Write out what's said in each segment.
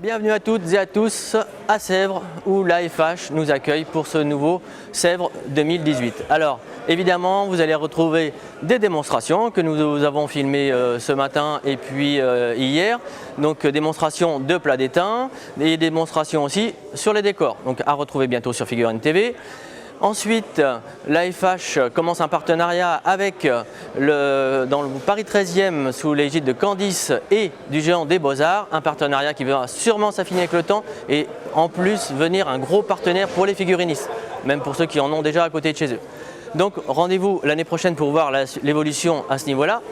Bienvenue à toutes et à tous à Sèvres où l'AFH nous accueille pour ce nouveau Sèvres 2018. Alors évidemment vous allez retrouver des démonstrations que nous avons filmées ce matin et puis hier. Donc démonstrations de plats d'étain et démonstrations aussi sur les décors. Donc à retrouver bientôt sur Figurine TV. Ensuite, l'AFH commence un partenariat avec dans le Paris 13e sous l'égide de Candice et du Géant des Beaux-Arts, un partenariat qui va sûrement s'affiner avec le temps et en plus venir un gros partenaire pour les figurinistes, même pour ceux qui en ont déjà à côté de chez eux. Donc rendez-vous l'année prochaine pour voir l'évolution à ce niveau-là.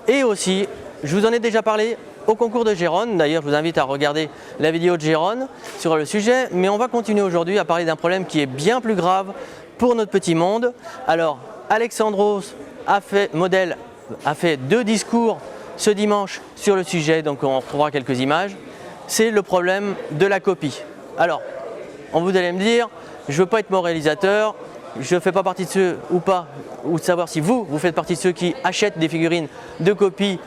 Et aussi, je vous en ai déjà parlé au concours de Gérone, d'ailleurs je vous invite à regarder la vidéo de Gérone sur le sujet, mais on va continuer aujourd'hui à parler d'un problème qui est bien plus grave pour notre petit monde. Alors Alexandros a fait 2 discours ce dimanche sur le sujet, donc on retrouvera quelques images. C'est le problème de la copie. Alors, vous allez me dire, je ne veux pas être moralisateur, je ne fais pas partie de ceux ou de savoir si vous faites partie de ceux qui achètent des figurines de copie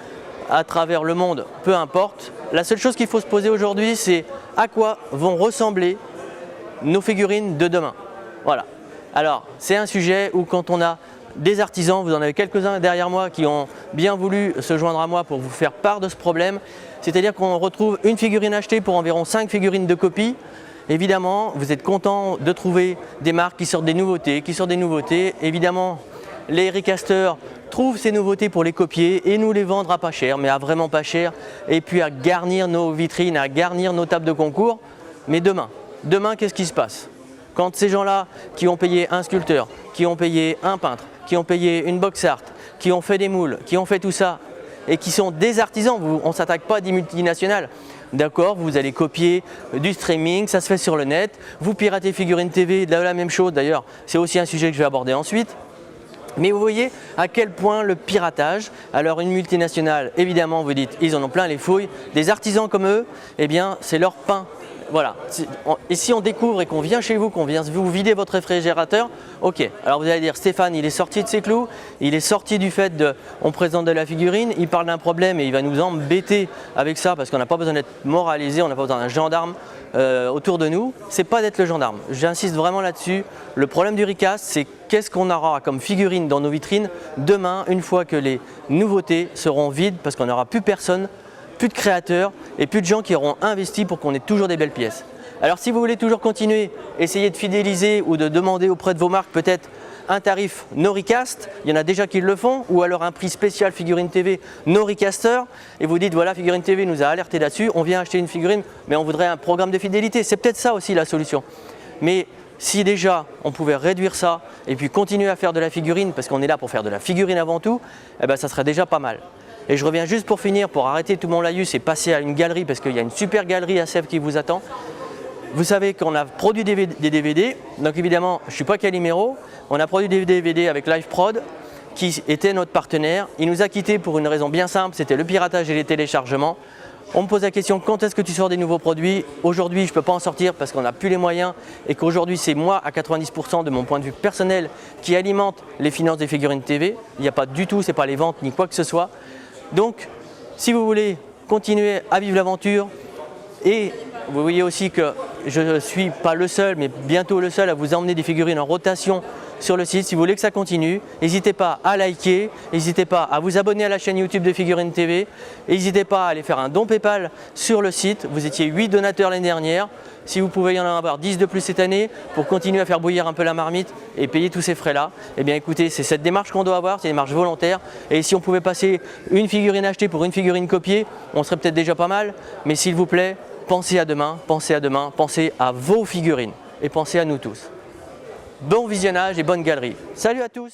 à travers le monde, peu importe. La seule chose qu'il faut se poser aujourd'hui, c'est à quoi vont ressembler nos figurines de demain. Voilà. Alors, c'est un sujet où quand on a des artisans, vous en avez quelques-uns derrière moi qui ont bien voulu se joindre à moi pour vous faire part de ce problème. C'est-à-dire qu'on retrouve une figurine achetée pour environ 5 figurines de copie. Évidemment, vous êtes content de trouver des marques qui sortent des nouveautés, Évidemment, les recasters trouvent ces nouveautés pour les copier et nous les vendre à pas cher, mais à vraiment pas cher, et puis à garnir nos vitrines, à garnir nos tables de concours. Mais demain, qu'est-ce qui se passe? Quand ces gens-là qui ont payé un sculpteur, qui ont payé un peintre, qui ont payé une box art, qui ont fait des moules, qui ont fait tout ça, et qui sont des artisans, on ne s'attaque pas à des multinationales. D'accord, vous allez copier du streaming, ça se fait sur le net, vous piratez Figurine TV, la même chose d'ailleurs, c'est aussi un sujet que je vais aborder ensuite. Mais vous voyez à quel point le piratage, alors une multinationale, évidemment vous dites, ils en ont plein les fouilles, des artisans comme eux, eh bien c'est leur pain. Voilà, et si on découvre et qu'on vient chez vous, qu'on vient vous vider votre réfrigérateur, ok. Alors vous allez dire, Stéphane, il est sorti de ses clous, il est sorti du fait on présente de la figurine, il parle d'un problème et il va nous embêter avec ça parce qu'on n'a pas besoin d'être moralisé, on n'a pas besoin d'un gendarme autour de nous. C'est pas d'être le gendarme, j'insiste vraiment là-dessus. Le problème du recast, c'est qu'est-ce qu'on aura comme figurine dans nos vitrines demain, une fois que les nouveautés seront vides parce qu'on n'aura plus personne, plus de créateurs et plus de gens qui auront investi pour qu'on ait toujours des belles pièces. Alors si vous voulez toujours continuer, essayer de fidéliser ou de demander auprès de vos marques peut-être un tarif no recast, il y en a déjà qui le font, ou alors un prix spécial Figurine TV no recaster, et vous dites voilà, Figurine TV nous a alerté là-dessus, on vient acheter une figurine mais on voudrait un programme de fidélité, c'est peut-être ça aussi la solution. Mais si déjà on pouvait réduire ça et puis continuer à faire de la figurine, parce qu'on est là pour faire de la figurine avant tout, eh ben ça serait déjà pas mal. Et je reviens juste pour finir, pour arrêter tout mon laïus et passer à une galerie, parce qu'il y a une super galerie à Sèvres qui vous attend. Vous savez qu'on a produit des DVD, donc évidemment, je ne suis pas Calimero, on a produit des DVD avec LiveProd, qui était notre partenaire. Il nous a quittés pour une raison bien simple, c'était le piratage et les téléchargements. On me pose la question, quand est-ce que tu sors des nouveaux produits? Aujourd'hui, je ne peux pas en sortir parce qu'on n'a plus les moyens et qu'aujourd'hui, c'est moi à 90% de mon point de vue personnel qui alimente les finances des figurines TV. Il n'y a pas du tout, ce n'est pas les ventes ni quoi que ce soit. Donc, si vous voulez continuer à vivre l'aventure, et vous voyez aussi que je ne suis pas le seul, mais bientôt le seul à vous emmener des figurines en rotation sur le site. Si vous voulez que ça continue, n'hésitez pas à liker, n'hésitez pas à vous abonner à la chaîne YouTube de Figurine TV, n'hésitez pas à aller faire un don PayPal sur le site. Vous étiez 8 donateurs l'année dernière. Si vous pouvez y en avoir 10 de plus cette année pour continuer à faire bouillir un peu la marmite et payer tous ces frais-là, eh bien écoutez, c'est cette démarche qu'on doit avoir, c'est une démarche volontaire. Et si on pouvait passer une figurine achetée pour une figurine copiée, on serait peut-être déjà pas mal. Mais s'il vous plaît, pensez à demain, pensez à vos figurines et pensez à nous tous. Bon visionnage et bonne galerie. Salut à tous!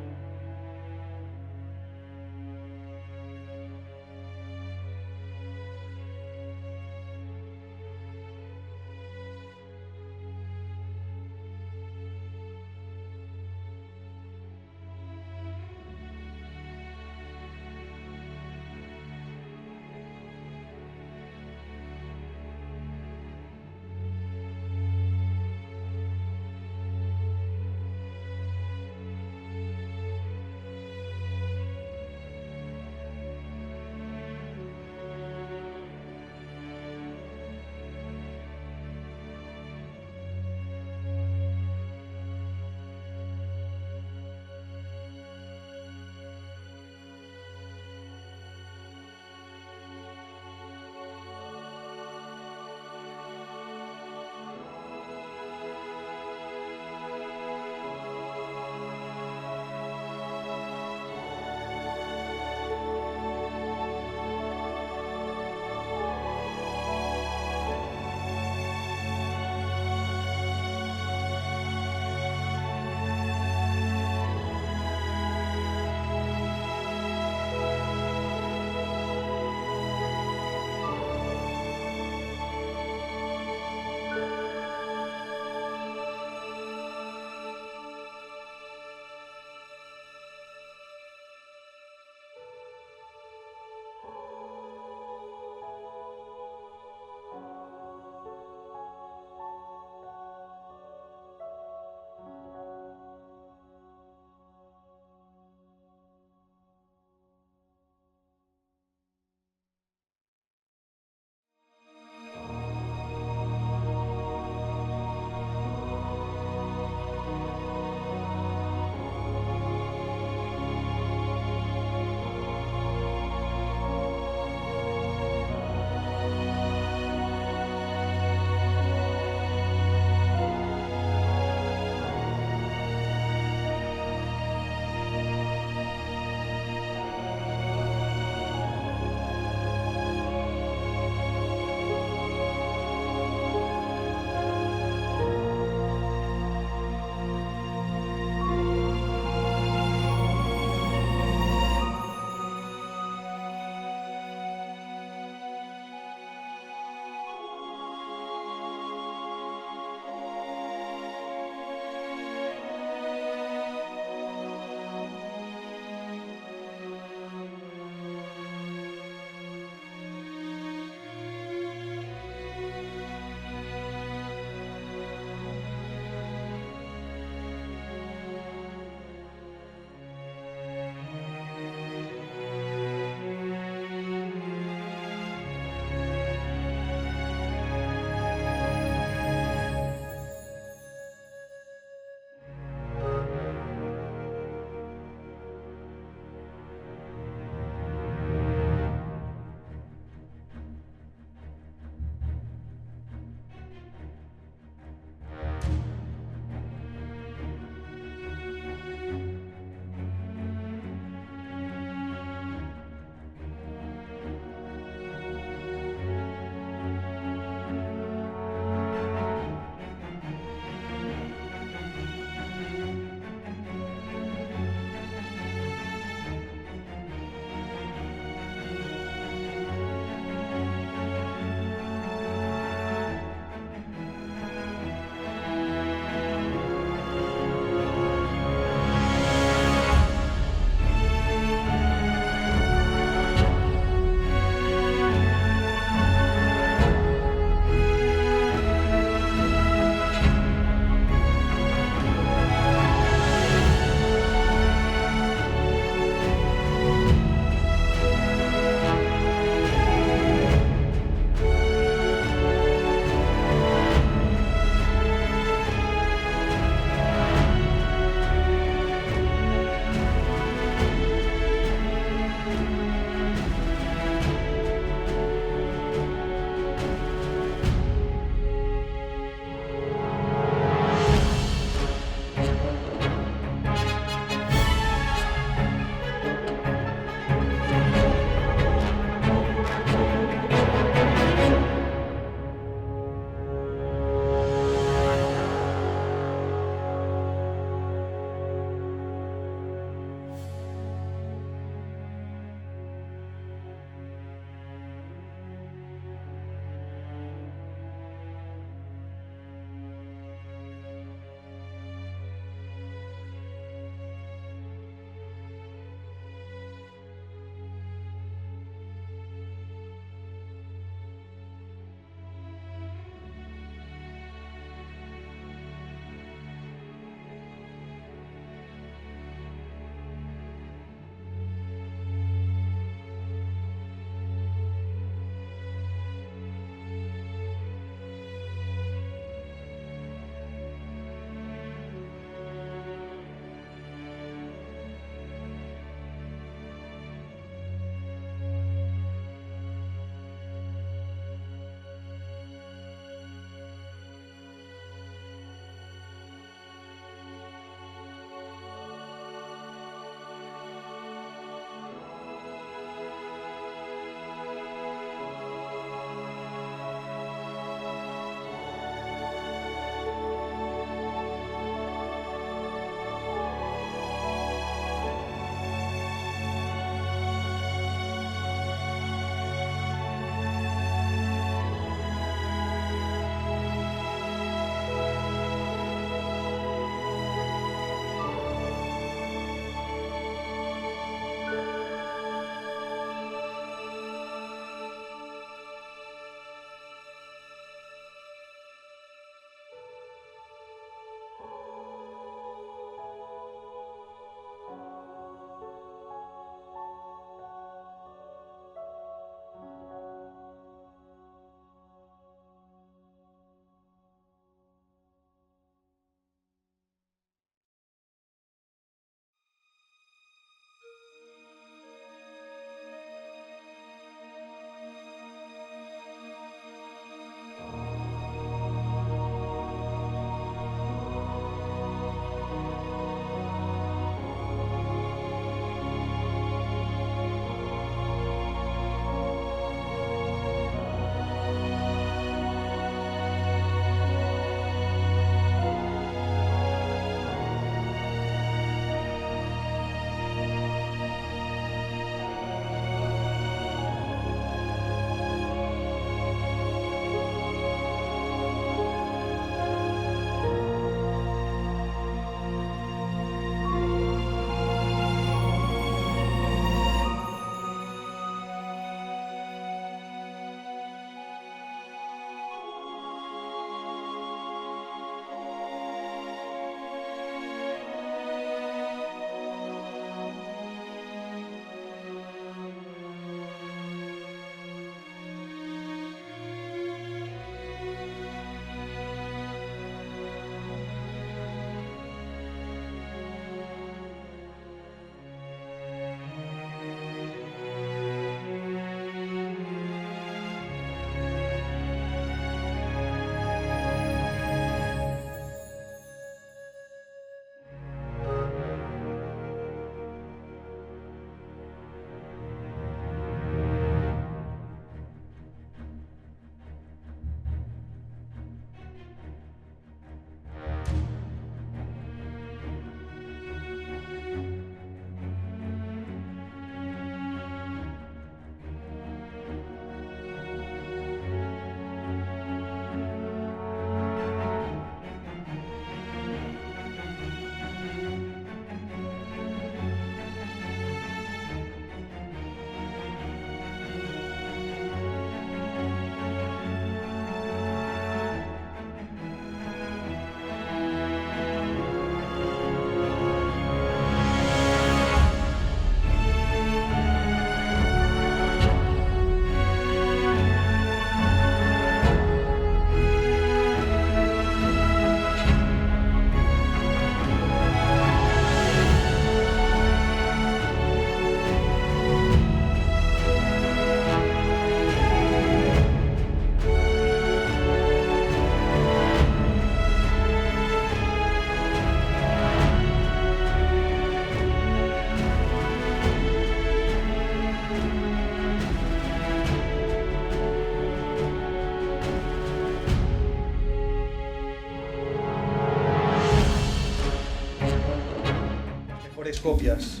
copias,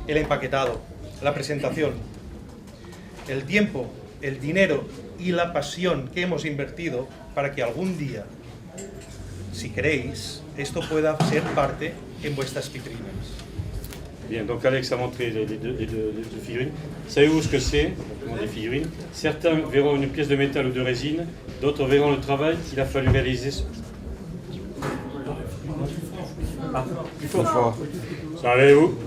el empaquetado, la presentación, el tiempo, el dinero y la pasión que hemos invertido para que algún día, si queréis, esto pueda ser parte en vuestras vitrinas. Bien, donc Alex a montré les deux figurines. Savez-vous ce que c'est, des figurines? Certains verront une pièce de métal ou de résine, d'autres verront le travail qu'il a fallu réaliser. Savez-vous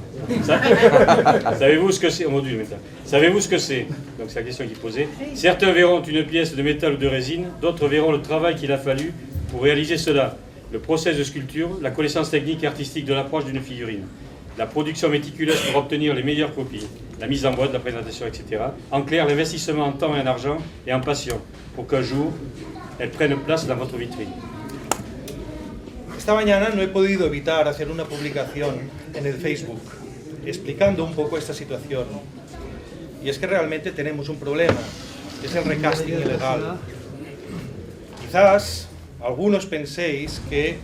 Savez-vous ce que c'est? Oh, métal. Savez-vous ce que c'est? Donc c'est la question qui est posée. Certains verront une pièce de métal ou de résine, d'autres verront le travail qu'il a fallu pour réaliser cela. Le process de sculpture, la connaissance technique et artistique de l'approche d'une figurine, la production méticuleuse pour obtenir les meilleures copies, la mise en boîte, la présentation, etc. En clair, l'investissement en temps et en argent et en passion pour qu'un jour, elles prennent place dans votre vitrine. Esta mañana no he podido evitar hacer una publicación en el Facebook explicando un poco esta situación. Y es que realmente tenemos un problema, es el recasting ilegal. Quizás algunos penséis que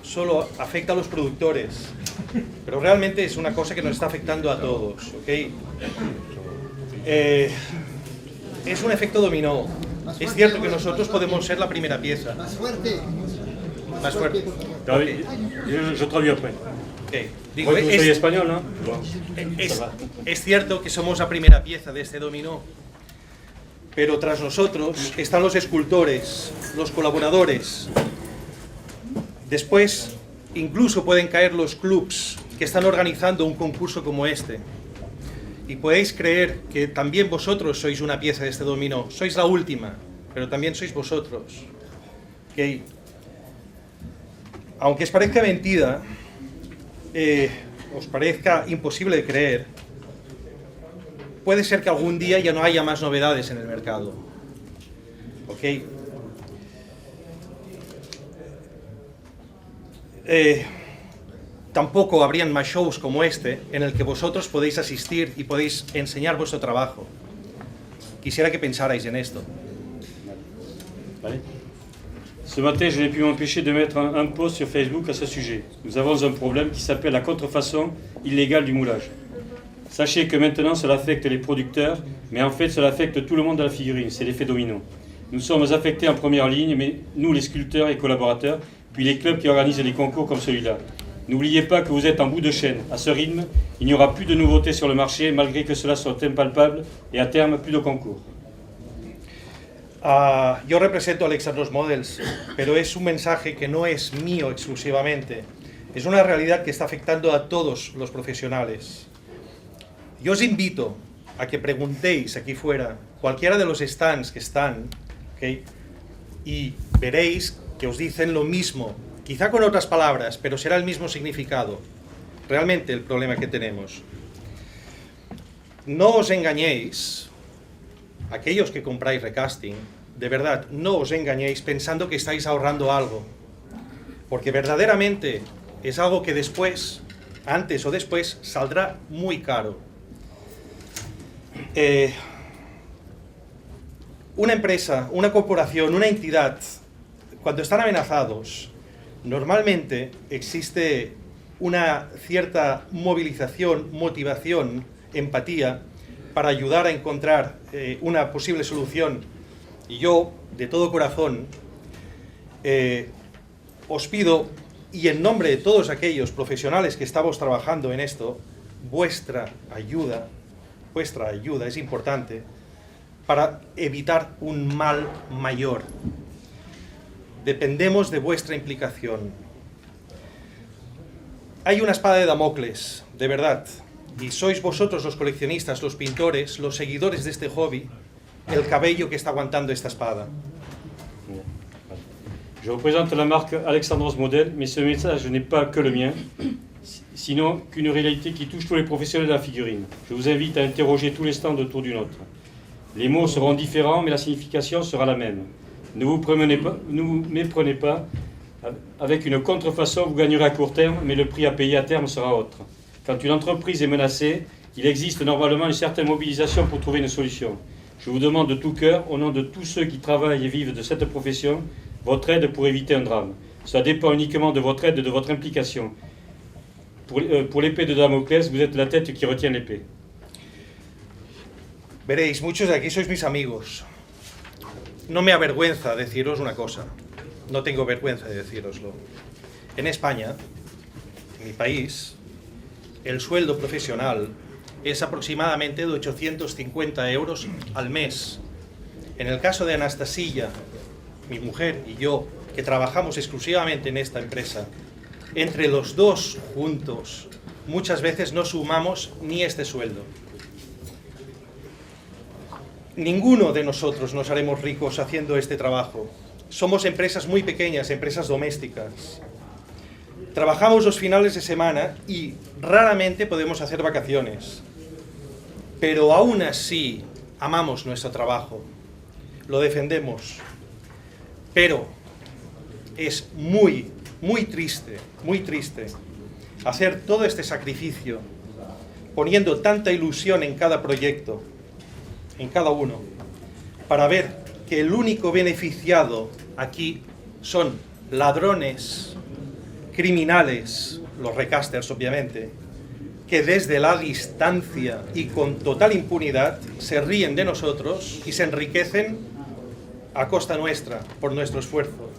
solo afecta a los productores, pero realmente es una cosa que nos está afectando a todos, ¿ok? Es un efecto dominó. Es cierto que nosotros podemos ser la primera pieza. Más fuerte. Más fuerte. Okay. Je traduis après. Okay. Digo, Vous soyez espagnol, ¿no? Es cierto que somos la primera pieza de este dominó, pero tras nosotros están los escultores, los colaboradores. Después, incluso pueden caer los clubs que están organizando un concurso como este. Y podéis creer que también vosotros sois una pieza de este dominó. Sois la última, pero también sois vosotros. ¿Okay? Aunque os parezca mentira, os parezca imposible de creer, puede ser que algún día ya no haya más novedades en el mercado. ¿Ok? Tampoco habrían más shows como este en el que vosotros podéis asistir y podéis enseñar vuestro trabajo. Quisiera que pensarais en esto. Vale. Ce matin, je n'ai pu m'empêcher de mettre un post sur Facebook à ce sujet. Nous avons un problème qui s'appelle la contrefaçon illégale du moulage. Sachez que maintenant cela affecte les producteurs, mais en fait cela affecte tout le monde de la figurine, c'est l'effet domino. Nous sommes affectés en première ligne, mais nous les sculpteurs et collaborateurs, puis les clubs qui organisent des concours comme celui-là. N'oubliez pas que vous êtes en bout de chaîne. À ce rythme, il n'y aura plus de nouveautés sur le marché, malgré que cela soit impalpable, et à terme, plus de concours. Yo represento a Alexandros Models, pero es un mensaje que no es mío exclusivamente. Es una realidad que está afectando a todos los profesionales. Yo os invito a que preguntéis aquí fuera, cualquiera de los stands que están, ¿okay? Y veréis que os dicen lo mismo, quizá con otras palabras, pero será el mismo significado. Realmente el problema que tenemos. No os engañéis. Aquellos que compráis recasting, de verdad, no os engañéis pensando que estáis ahorrando algo, porque verdaderamente es algo que después, antes o después, saldrá muy caro. Una empresa, una corporación, una entidad, cuando están amenazados, normalmente existe una cierta movilización, motivación, empatía, para ayudar a encontrar una posible solución. Y yo, de todo corazón, os pido, y en nombre de todos aquellos profesionales que estamos trabajando en esto, vuestra ayuda es importante para evitar un mal mayor. Dependemos de vuestra implicación. Hay una espada de Damocles, de verdad. Y sois vosotros los coleccionistas, los pintores, los seguidores de este hobby, el cabello que está aguantando esta espada. Je représente la marque Alexandros Model, mais ce message n'est pas que le mien, sinon qu'une réalité qui touche tous les professionnels de la figurine. Je vous invite à interroger tous les stands autour du nôtre. Les mots seront différents, mais la signification sera la même. Ne vous méprenez pas. Avec une contrefaçon, vous gagnerez à court terme, mais le prix à payer à terme sera autre. Quand une entreprise est menacée, il existe normalement une certaine mobilisation pour trouver une solution. Je vous demande de tout cœur, au nom de tous ceux qui travaillent et vivent de cette profession, votre aide pour éviter un drame. Cela dépend uniquement de votre aide et de votre implication. Pour l'épée de Damoclès, vous êtes la tête qui retient l'épée. Veréis, muchos de aquí sois mis amigos. No me avergüenza deciros una cosa. No tengo vergüenza de decíroslo. En España, en mi país, el sueldo profesional es aproximadamente de 850 euros al mes. En el caso de Anastasia, mi mujer y yo, que trabajamos exclusivamente en esta empresa, entre los dos juntos, muchas veces no sumamos ni este sueldo. Ninguno de nosotros nos haremos ricos haciendo este trabajo. Somos empresas muy pequeñas, empresas domésticas. Trabajamos los finales de semana y raramente podemos hacer vacaciones. Pero aún así amamos nuestro trabajo, lo defendemos. Pero es muy triste hacer todo este sacrificio, poniendo tanta ilusión en cada proyecto, en cada uno, para ver que el único beneficiado aquí son ladrones, criminales, los recasters obviamente, que desde la distancia y con total impunidad se ríen de nosotros y se enriquecen a costa nuestra, por nuestro esfuerzo.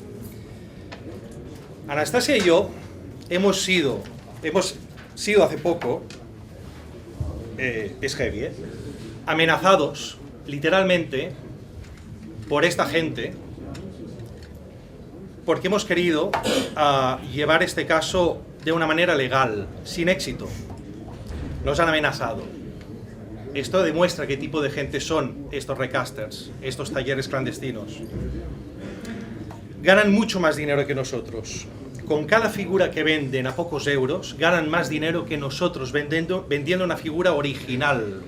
Anastasia y yo hemos sido hace poco, es heavy, amenazados literalmente por esta gente porque hemos querido llevar este caso de una manera legal, sin éxito. Nos han amenazado. Esto demuestra qué tipo de gente son estos recasters, estos talleres clandestinos. Ganan mucho más dinero que nosotros. Con cada figura que venden a pocos euros, ganan más dinero que nosotros vendiendo una figura original.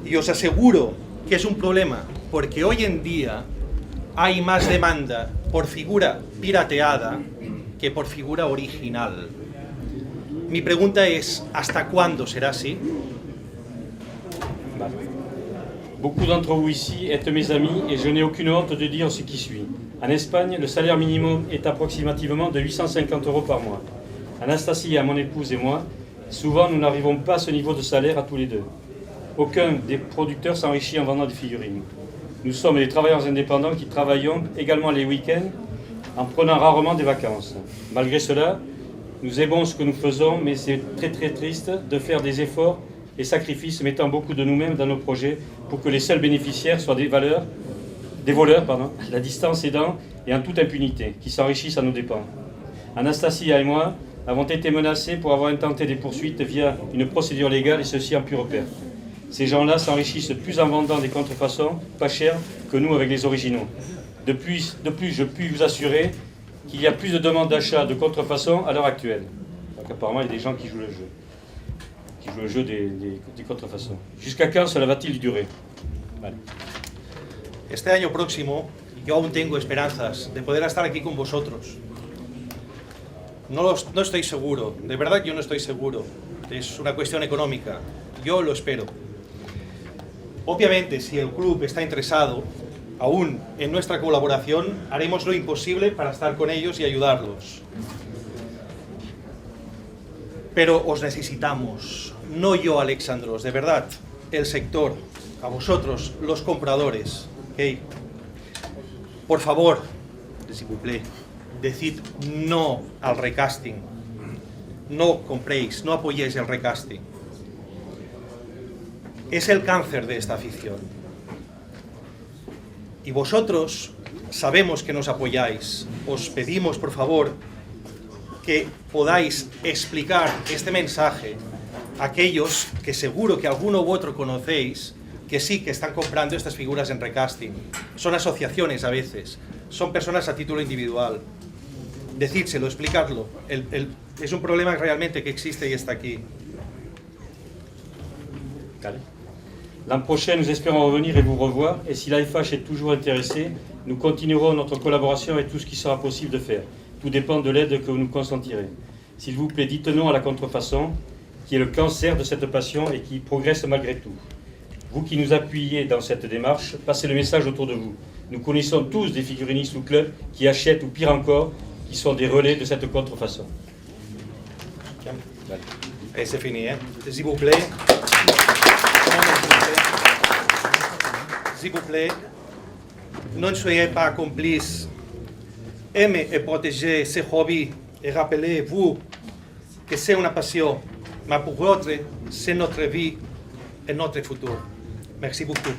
Y os aseguro que es un problema, porque hoy en día hay más demanda por figura pirateada que por figura original. Mi pregunta es, ¿hasta cuándo será así? Beaucoup d'entre vous ici êtes mes amis et je n'ai aucune honte de dire ce qui suit. En Espagne, le salaire minimum est approximativement de 850 € par mois. Anastasia, mon épouse et moi, souvent nous n'arrivons pas à ce niveau de salaire à tous les deux. Aucun des producteurs s'enrichit en vendant des figurines. Nous sommes des travailleurs indépendants qui travaillons également les week-ends en prenant rarement des vacances. Malgré cela, nous aimons ce que nous faisons, mais c'est très triste de faire des efforts et sacrifices mettant beaucoup de nous-mêmes dans nos projets pour que les seuls bénéficiaires soient des voleurs, la distance aidant et en toute impunité, qui s'enrichissent à nos dépens. Anastasia et moi avons été menacés pour avoir intenté des poursuites via une procédure légale et ceci en pure perte. Ces gens-là s'enrichissent plus en vendant des contrefaçons pas chères que nous avec les originaux. De plus, je puis vous assurer qu'il y a plus de demandes d'achat de contrefaçons à l'heure actuelle. Donc apparemment, il y a des gens qui jouent le jeu des contrefaçons. ¿Jusqu'à quand cela va-t-il durer? Vale. Este año próximo, yo aún tengo esperanzas de poder estar aquí con vosotros. No estoy seguro, de verdad yo no estoy seguro. Es una cuestión económica, yo lo espero. Obviamente, si el club está interesado aún en nuestra colaboración, haremos lo imposible para estar con ellos y ayudarlos. Pero os necesitamos, no yo, Alexandros, de verdad, el sector, a vosotros, los compradores. ¿Okay? Por favor, s'il vous plaît, decid no al recasting. No compréis, no apoyéis el recasting. Es el cáncer de esta afición. Y vosotros sabemos que nos apoyáis. Os pedimos, por favor, que podáis explicar este mensaje a aquellos que seguro que alguno u otro conocéis, que sí que están comprando estas figuras en recasting. Son asociaciones a veces, son personas a título individual. Decídselo, explicadlo. Es un problema realmente que existe y está aquí. L'an prochain, nous espérons revenir et vous revoir. Et si l'AFH est toujours intéressé, nous continuerons notre collaboration avec tout ce qui sera possible de faire. Tout dépend de l'aide que vous nous consentirez. S'il vous plaît, dites non à la contrefaçon, qui est le cancer de cette passion et qui progresse malgré tout. Vous qui nous appuyez dans cette démarche, passez le message autour de vous. Nous connaissons tous des figurinistes ou clubs qui achètent, ou pire encore, qui sont des relais de cette contrefaçon. Et c'est fini, hein. S'il vous plaît. S'il vous plaît, ne soyez pas complices. Aimez et protégez ces hobbies et rappelez-vous que c'est une passion, mais pour d'autres, c'est notre vie et notre futur. Merci beaucoup.